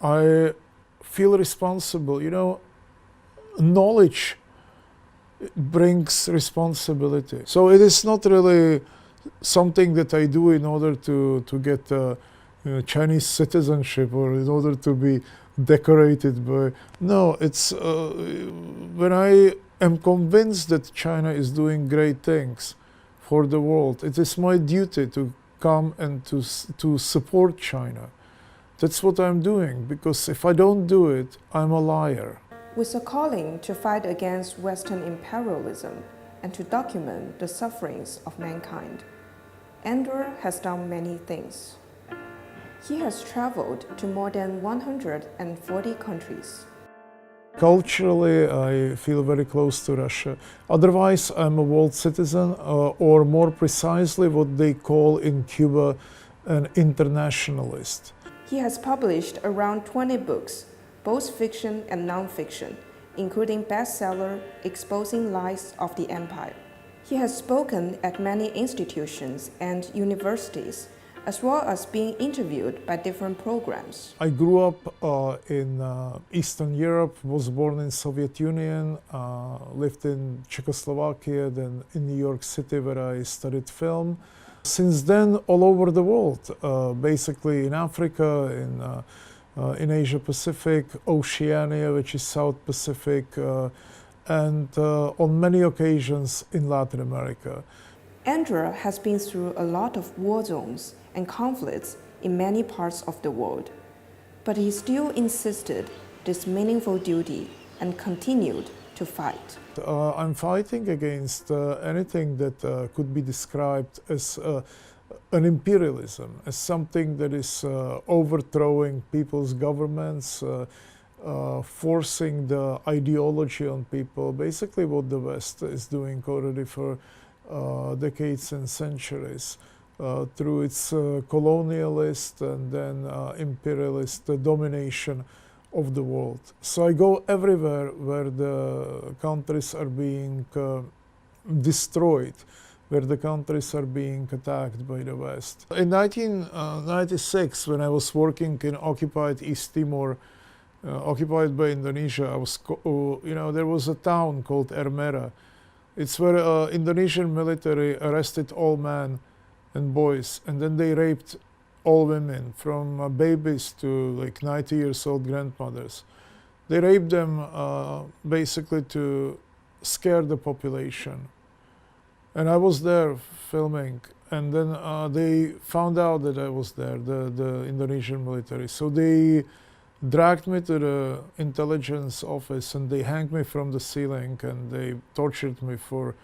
I feel responsible. You know, knowledge brings responsibility. So it is not really something that I do in order to get Chinese citizenship or in order to be decorated by. No, it's when I am convinced that China is doing great things for the world, it is my duty to come and to support China. That's what I'm doing, because if I don't do it, I'm a liar. With a calling to fight against Western imperialism and to document the sufferings of mankind, Andrew has done many things. He has traveled to more than 140 countries. Culturally, I feel very close to Russia. Otherwise, I'm a world citizen, or more precisely, what they call in Cuba an internationalist. He has published around 20 books, both fiction and non-fiction, including bestseller Exposing Lies of the Empire. He has spoken at many institutions and universities, as well as being interviewed by different programs. I grew up in Eastern Europe, was born in Soviet Union, lived in Czechoslovakia, then in New York City where I studied film. Since then, all over the world, basically in Africa, in Asia Pacific, Oceania, which is South Pacific, and on many occasions in Latin America. Andrew has been through a lot of war zones and conflicts in many parts of the world, but he still insisted this meaningful duty and continued to fight. I'm fighting against anything that could be described as an imperialism, as something that is overthrowing people's governments, forcing the ideology on people, basically what the West is doing already for decades and centuries, through its colonialist and then imperialist domination of the world. So I go everywhere where the countries are being destroyed, where the countries are being attacked by the West. In 1996, when I was working in occupied East Timor, occupied by Indonesia, there was a town called Ermera. It's where Indonesian military arrested all men and boys, and then they raped all women, from babies to like 90 years old grandmothers. They raped them basically to scare the population. And I was there filming, and then they found out that I was there, the Indonesian military. So they dragged me to the intelligence office and they hanged me from the ceiling and they tortured me for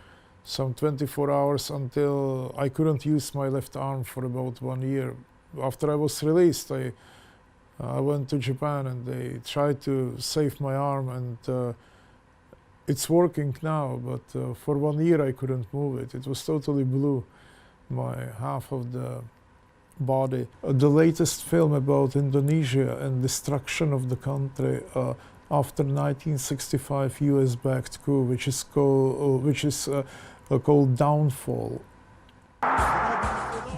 some 24 hours until I couldn't use my left arm for about 1 year. After I was released, I went to Japan and they tried to save my arm, and it's working now, but for 1 year I couldn't move it. It was totally blue, my half of the body. The latest film about Indonesia and destruction of the country after 1965 US-backed coup, which is called Downfall.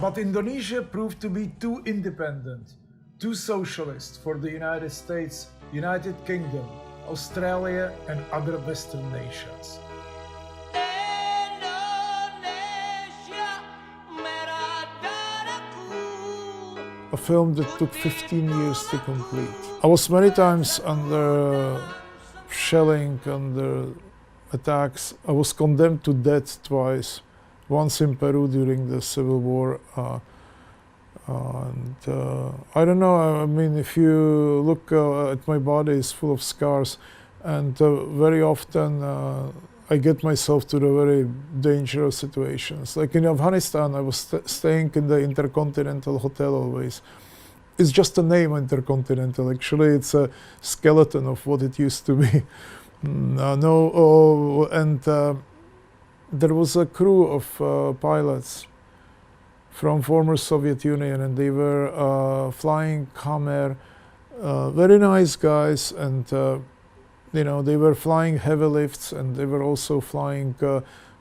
But Indonesia proved to be too independent, too socialist for the United States, United Kingdom, Australia, and other Western nations. A film that took 15 years to complete. I was many times under shelling, under attacks. I was condemned to death twice. Once in Peru during the Civil War. I don't know, I mean, if you look at my body, it's full of scars. And very often I get myself to the very dangerous situations. Like in Afghanistan, I was staying in the Intercontinental Hotel always. It's just a name, Intercontinental. Actually, it's a skeleton of what it used to be. There was a crew of pilots from former Soviet Union, and they were flying Khmer, very nice guys, and they were flying heavy lifts, and they were also flying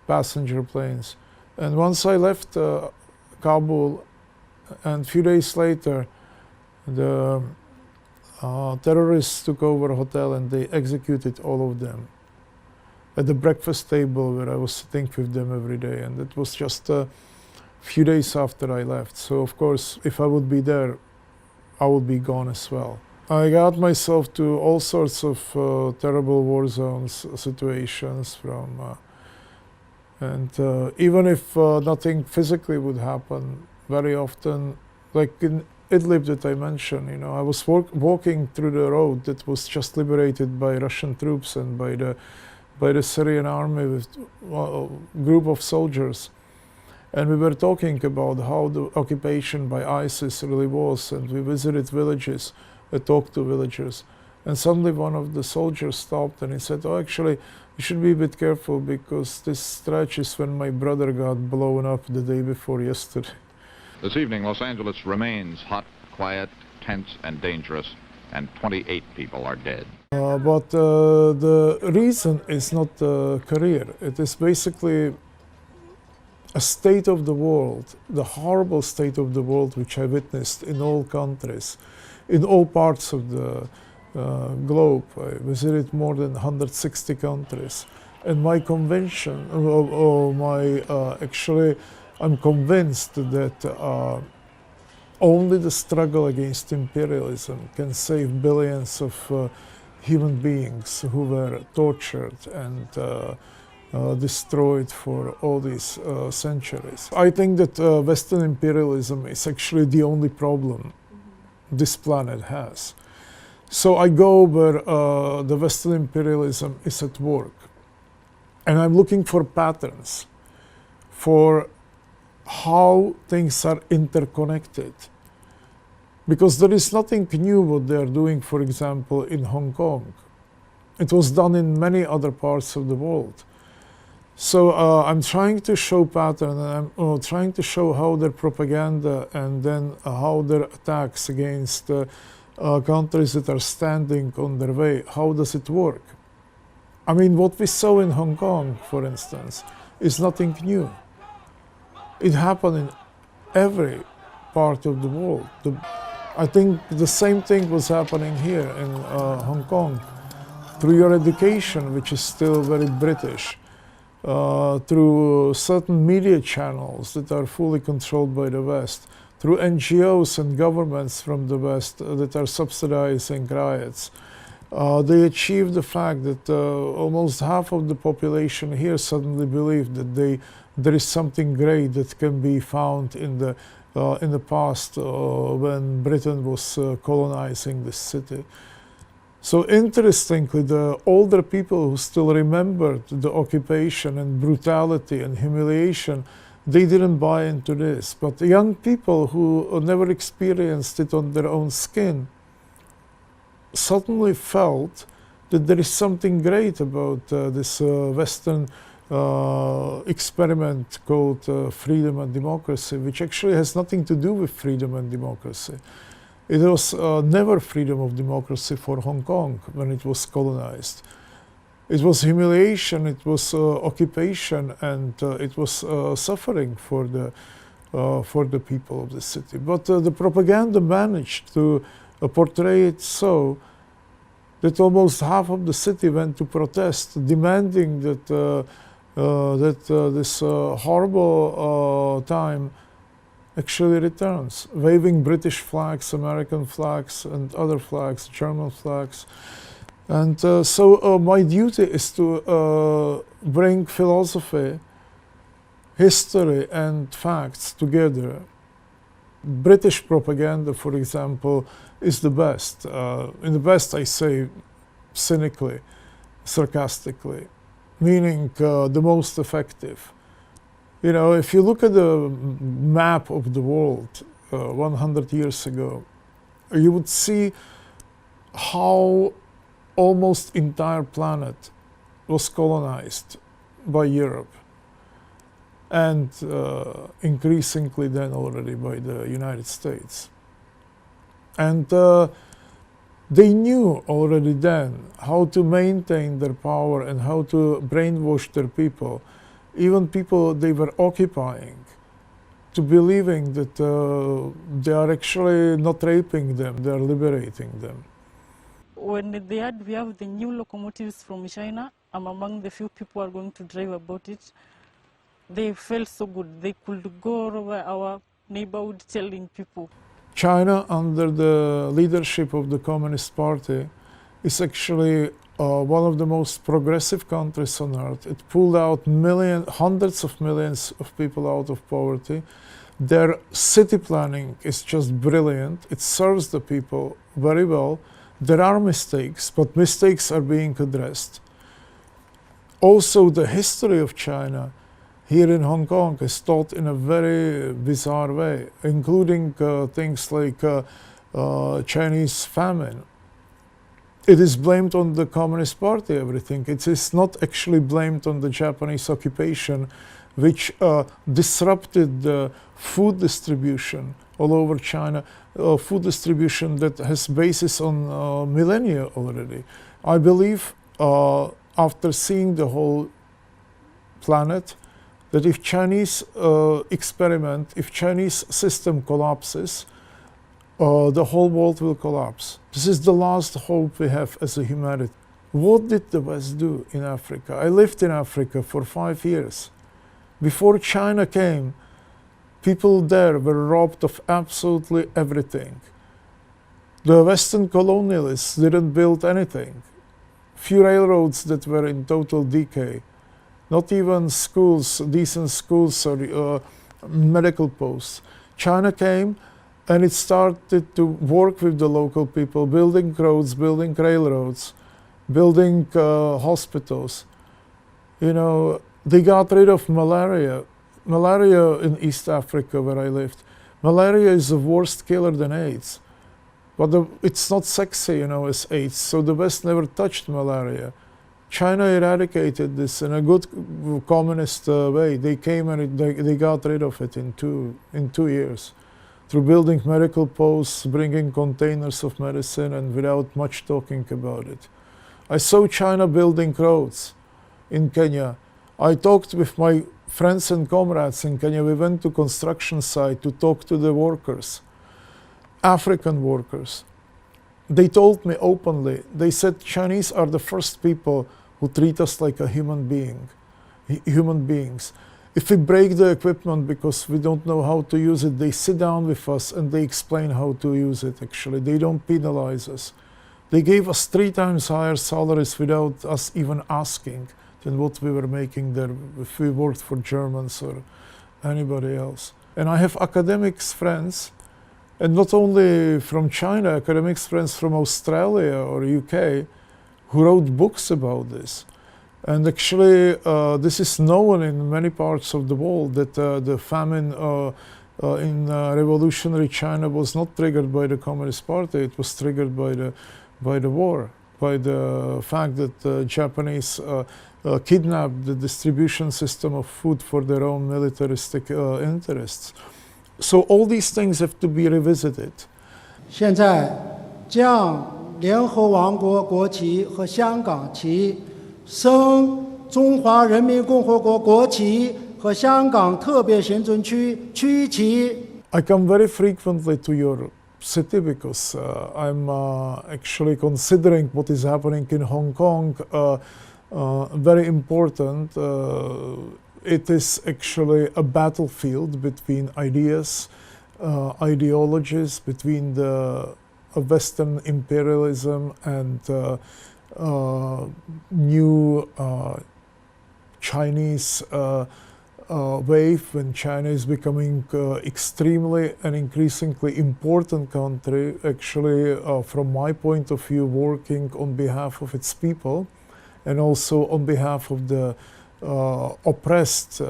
passenger planes. And once I left Kabul, and a few days later, the Terrorists took over a hotel and they executed all of them at the breakfast table where I was sitting with them every day, and it was just a few days after I left. So of course, if I would be there, I would be gone as well. I got myself to all sorts of terrible war zones situations and even if nothing physically would happen, very often, like in Idlib that I mentioned, you know, I was walking through the road that was just liberated by Russian troops and by the Syrian army with a group of soldiers. And we were talking about how the occupation by ISIS really was, and we visited villages, talked to villagers. And suddenly one of the soldiers stopped and he said, "Oh, actually, you should be a bit careful because this stretch is when my brother got blown up the day before yesterday." This evening, Los Angeles remains hot, quiet, tense, and dangerous, and 28 people are dead. But the reason is not career. It is basically a state of the world, the horrible state of the world which I witnessed in all countries, in all parts of the globe. I visited more than 160 countries. And my conviction, actually, I'm convinced that only the struggle against imperialism can save billions of human beings who were tortured and destroyed for all these centuries. I think that Western imperialism is actually the only problem this planet has. So I go where the Western imperialism is at work, and I'm looking for patterns for how things are interconnected. Because there is nothing new what they are doing, for example, in Hong Kong. It was done in many other parts of the world. So I'm trying to show pattern, and I'm trying to show how their propaganda and then how their attacks against countries that are standing on their way, how does it work? I mean, what we saw in Hong Kong, for instance, is nothing new. It happened in every part of the world. I think the same thing was happening here in Hong Kong. Through your education, which is still very British, through certain media channels that are fully controlled by the West, through NGOs and governments from the West that are subsidizing riots. They achieved the fact that almost half of the population here suddenly believed that there is something great that can be found in the past when Britain was colonizing this city. So interestingly, the older people who still remembered the occupation and brutality and humiliation, they didn't buy into this. But the young people who never experienced it on their own skin suddenly felt that there is something great about this Western experiment called freedom and democracy, which actually has nothing to do with freedom and democracy. It was never freedom of democracy for Hong Kong when it was colonized. It was humiliation, it was occupation, and it was suffering for the people of the city. But the propaganda managed to portray it so that almost half of the city went to protest, demanding that this horrible time actually returns, waving British flags, American flags, and other flags, German flags. And so my duty is to bring philosophy, history, and facts together. British propaganda, for example, is the best. In the best, I say cynically, sarcastically, meaning the most effective. You know, if you look at the map of the world 100 years ago, you would see how almost entire planet was colonized by Europe, and increasingly then already by the United States. And they knew already then how to maintain their power and how to brainwash their people, even people they were occupying, to believing that they are actually not raping them, they are liberating them. when we have the new locomotives from China, I'm among the few people who are going to drive about it. They felt so good. They could go all over our neighborhood telling people. China, under the leadership of the Communist Party, is actually one of the most progressive countries on earth. It pulled out hundreds of millions of people out of poverty. Their city planning is just brilliant. It serves the people very well. There are mistakes, but mistakes are being addressed. Also, the history of China here in Hong Kong is taught in a very bizarre way, including things like Chinese famine. It is blamed on the Communist Party, everything. It is not actually blamed on the Japanese occupation, which disrupted the food distribution all over China, food distribution that has basis on millennia already. I believe, after seeing the whole planet, that if Chinese experiment, if Chinese system collapses, the whole world will collapse. This is the last hope we have as a humanity. What did the West do in Africa? I lived in Africa for 5 years. Before China came, people there were robbed of absolutely everything. The Western colonialists didn't build anything. Few railroads that were in total decay. Not even schools, decent schools or medical posts. China came and it started to work with the local people, building roads, building railroads, building hospitals. You know, they got rid of malaria. Malaria in East Africa, where I lived. Malaria is a worse killer than AIDS. But it's not sexy, you know, as AIDS. So the West never touched malaria. China eradicated this in a good communist way. They came and they got rid of it in two years. Through building medical posts, bringing containers of medicine, and without much talking about it. I saw China building roads in Kenya. I talked with my friends and comrades in Kenya. We went to construction site to talk to the workers, African workers. They told me openly, they said Chinese are the first people who treat us like a human beings. If we break the equipment because we don't know how to use it, they sit down with us and they explain how to use it actually. They don't penalize us. They gave us 3 times higher salaries without us even asking than what we were making there if we worked for Germans or anybody else. And I have academics friends, and not only from China, academics friends from Australia or UK, who wrote books about this. And actually, this is known in many parts of the world that the famine in revolutionary China was not triggered by the Communist Party. It was triggered by the war, by the fact that the Japanese kidnapped the distribution system of food for their own militaristic interests. So all these things have to be revisited. 现在将联合王国国旗和香港旗升中华人民共和国国旗和香港特别行政区区旗。 I come very frequently to your city because I'm actually considering what is happening in Hong Kong very important. It is actually a battlefield between ideas, ideologies, between the Western imperialism and new Chinese wave, when China is becoming extremely and increasingly important country, actually from my point of view, working on behalf of its people and also on behalf of the oppressed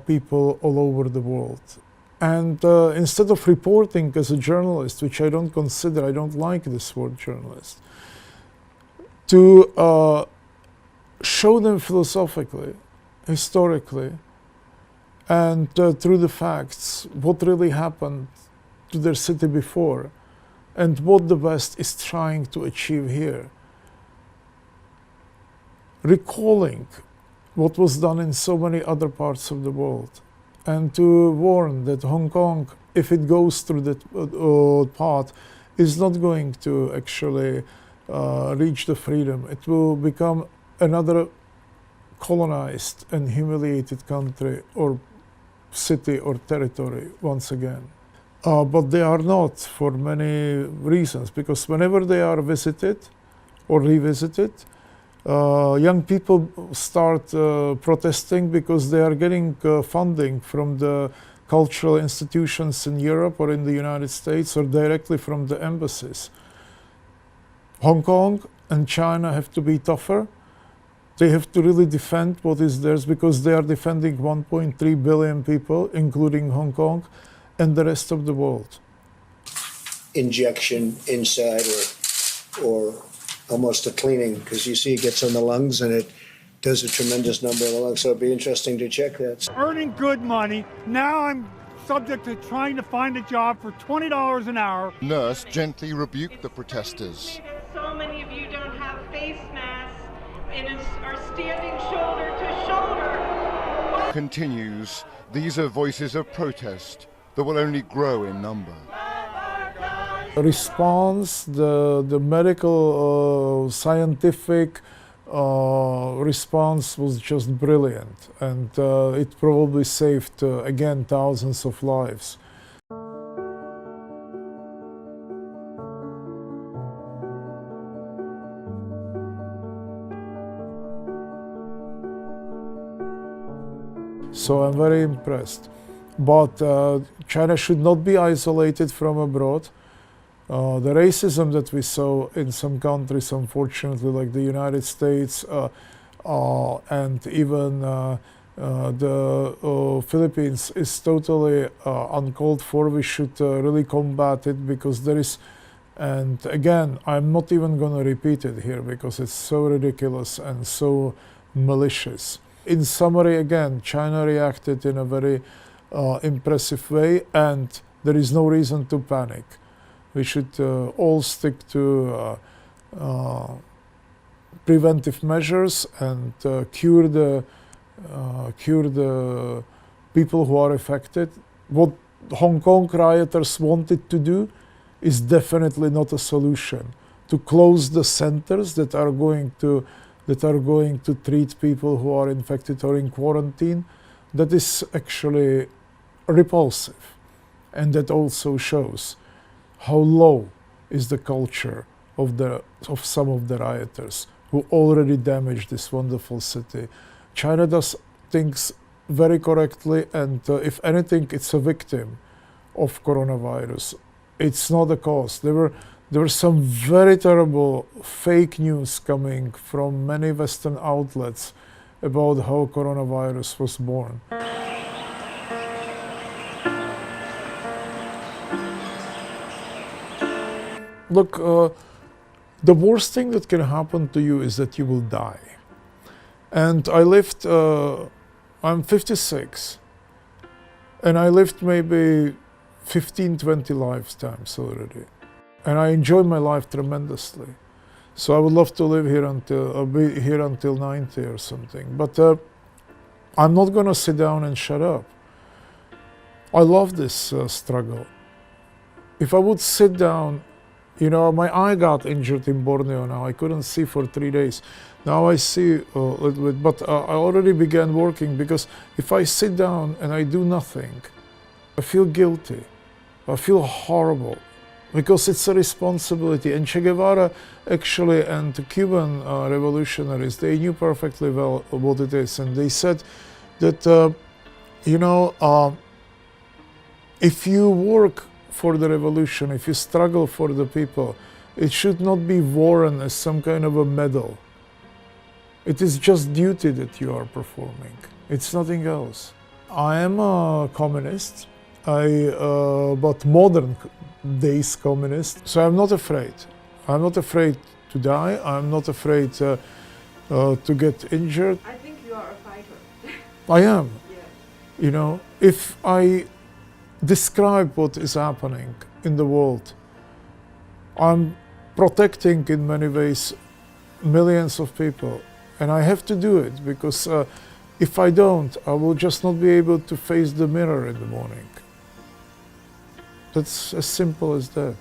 people all over the world. And instead of reporting as a journalist, which I don't consider, I don't like this word journalist, to show them philosophically, historically, and through the facts, what really happened to their city before, and what the West is trying to achieve here. Recalling what was done in so many other parts of the world, and to warn that Hong Kong, if it goes through that path, is not going to actually reach the freedom. It will become another colonized and humiliated country or city or territory once again. But they are not, for many reasons, because whenever they are visited or revisited, young people start protesting because they are getting funding from the cultural institutions in Europe or in the United States or directly from the embassies. Hong Kong and China have to be tougher. They have to really defend what is theirs because they are defending 1.3 billion people, including Hong Kong, and the rest of the world. Injection inside or almost a cleaning, because you see it gets on the lungs and it does a tremendous number of the lungs. So it'd be interesting to check that. Earning good money. Now I'm subject to trying to find a job for $20 an hour. Nurse gently rebuked the protesters. So many of you don't have face masks and are standing shoulder to shoulder. Continues, these are voices of protest that will only grow in number. Response, the medical, scientific response was just brilliant, and it probably saved, again, thousands of lives. So I'm very impressed. But China should not be isolated from abroad. The racism that we saw in some countries, unfortunately, like the United States and even the Philippines, is totally uncalled for. We should really combat it because there is, and again, I'm not even going to repeat it here because it's so ridiculous and so malicious. In summary, again, China reacted in a very impressive way, and there is no reason to panic. We should all stick to preventive measures and cure the people who are affected. What Hong Kong rioters wanted to do is definitely not a solution. To close the centers that are going to treat people who are infected or in quarantine, that is actually repulsive, and that also shows how low is the culture of some of the rioters who already damaged this wonderful city. China does things very correctly, and if anything, it's a victim of coronavirus. It's not a cause. There were some very terrible fake news coming from many Western outlets about how coronavirus was born. Look, the worst thing that can happen to you is that you will die. And I lived, I'm 56, and I lived maybe 15, 20 lifetimes already. And I enjoy my life tremendously. So I would love to live here until, be here until 90 or something. But I'm not going to sit down and shut up. I love this struggle. If I would sit down, you know, my eye got injured in Borneo now. I couldn't see for 3 days. Now I see a little bit, but I already began working, because if I sit down and I do nothing, I feel guilty. I feel horrible, because it's a responsibility. And Che Guevara actually, and the Cuban revolutionaries, they knew perfectly well what it is. And they said that, you know, if you work for the revolution, if you struggle for the people, it should not be worn as some kind of a medal. It is just duty that you are performing. It's nothing else. I am a communist, but modern days communist. So I'm not afraid. I'm not afraid to die. I'm not afraid to get injured. I think you are a fighter. I am. Yeah. You know, if I describe what is happening in the world, I'm protecting in many ways millions of people, and I have to do it, because if I don't, I will just not be able to face the mirror in the morning. That's as simple as that.